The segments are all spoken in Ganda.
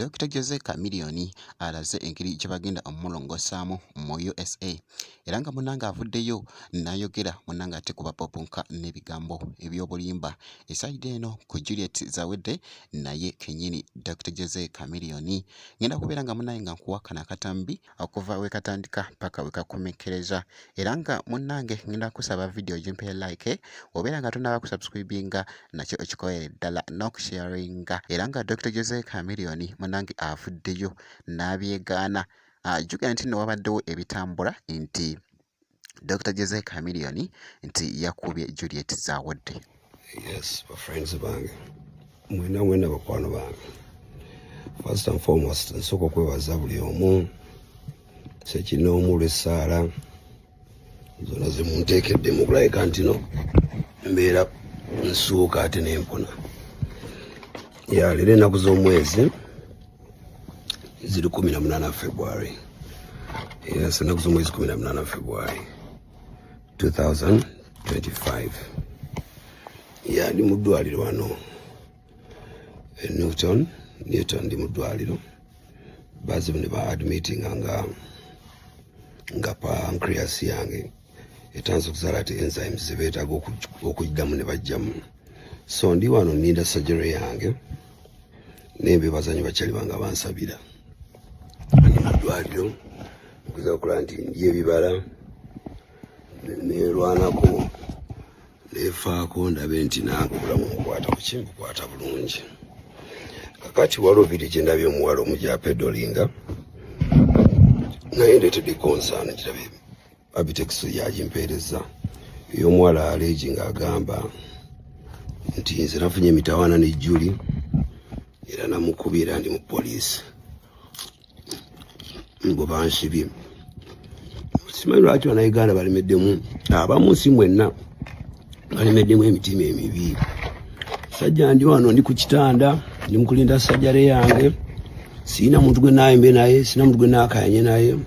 Dr. Jose Chameleone alaze engeri gye bagenda omulongosaamu mu USA era nga munnanga avuddeyo n'ayogera munnanga ate kuba popunka n'ebigambo eby'obulimba esayidi eno ku Juliet Zawedde naye kennyini Dr. Jose Chameleone ngenda kubeera nga munnange nga nkuwakana akatambi okuva we katandika paka we kakomekkereza era nga munnange ngenda kusaba vidiyo gimpe like obeera nga tonnaba kusubscribinga nakyo ekikolerere ddala n'okusharinga era nga Dr. Jose Chameleone munnange avuddeyo n'abyegaana jjukira nti nno wabaddewo ebitambula nti Dr. Jose Chameleone nti yakubye Juliet Zawedde. Yes, my friends bange mwena bakwano bange, first and foremost nsooka okwebaza buli omu sekinoomu olw'essaala zonna ze munteekedde mu kulabika nti no mbeera nsuuka ate n'empona. Leero ennaku z'omwezi ziri 18 February. Yes, ennaku z'omwezi 18 February 2025. Ndi mu ddwaliro wano Newton ndi mu ddwaliro bazibu ne ba admittinga nga pancreas yange etanze okuzaala ate enzymes ze beetaaga okugyamu ne bajjamu, so ndi wano nninda surgery yange nembebaza nnyo bakyali bange bansabira. Ndi mu ddwaliro okuza okulaba nti ndya ebibala neerwanako neefaako ndabe nti nange obulamu bukwata ku kimbukwata bulungi. Kakati waliwo vidiyo gye ndabye omuwala omugya pedolinga naye ndeetedde konsaani girabe abitekisi yagimpeereza ey'omuwala aleegi ng'agamba nti nze nafunye emitawaana ne Juli era namukubye era ndi mu poliisi ngo banshibye. Simanyi lwaki bannayuganda balemeddemu, abamu si mwenna balemeddemu emitima emibi. Sajja ndi wano ndi ku kitanda ndi mu kulinda sajjale yange, sirina muntu gwe naayembe naye, sirina muntu gwe naakayanye naye.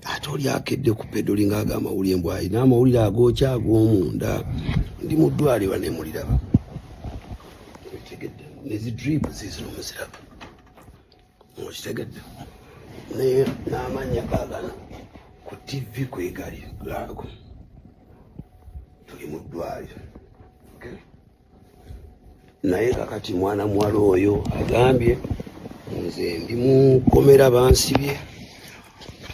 Ate oli akedde ku pedoli ng'aga amawulire mbw alina amawulire agookya ag'omunda. Ndi mu ddwaliro ne muliraba nezidripu zizino muziraba okitegedde naye n'amannya gaagana ku TV kwegali gaago. Tuli mu ddwaliro naye kakati mwana muwala oyo agambye nze ndi mu kkomera bansibye.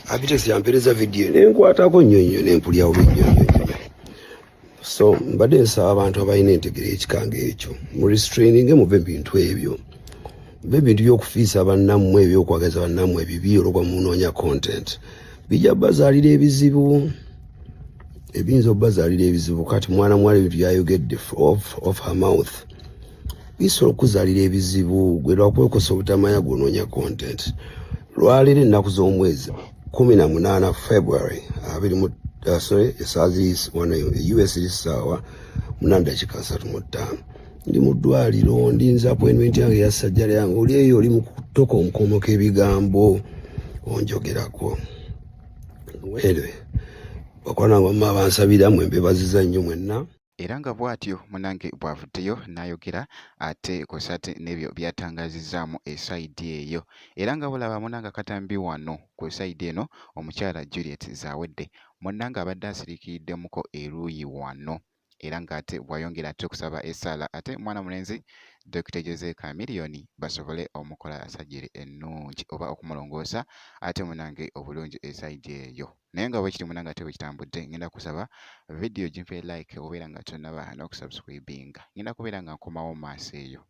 Abitesi yampeereza vidiyo nenkwatako nnyo nempulyawo nnyo. So mbadde nsaba abantu abalina entegera ekikanga ekyo mu restraining muve ebintu ebyo, muve ebintu by'okufiisa bannammwe ebyokwagaza bannammwe ebibi olw'okuba munoonya content. Bijja bazaalira ebizibu, ebiyinza obbazaalira ebizibu. Kati mwana muwala ebintu byayogedde off her mouth bisobola okuzaalira ebizibu. Gwe lwakwekosa obutamanya gw'onoonya content. Lwaleero ennaku z'omwezi 18 February esaazi wano US essaawa 8:35 ndi mu ddwaliro ndinza appointment yange ya sajjala yange. Oli eyo oli mu kutoka omukomoka ebigambo onjogerako. Weerwe bakwana ngoma bansabira mwe mbebaziza nnyo mwenna. Era nga bw'atyo munnange bw'avuddeyo n'ayogera ate kosate n'ebyo byatangazizaamu esayidi eyo era nga bulaba munnange akatambi wano ku esayidi eno omukyala Juliet Zawedde munnange abadde asiriikiriddemuko eruuyi wano era ng'ate bw'ayongera ate okusaba essaala ate mwana mulenzi Dr. Jose Chameleone basobole omukola sajjere ennungi oba okumulongoosa ate munnange obulungi esayidi eyo. Naye nga bwe kiri munnange ate bwe kitambudde ngenda kusaba vidiyo gimpe like obeera nga tonnaba n'okusubscribinga. Ngenda kubeera nga nkomawo maaso eyo.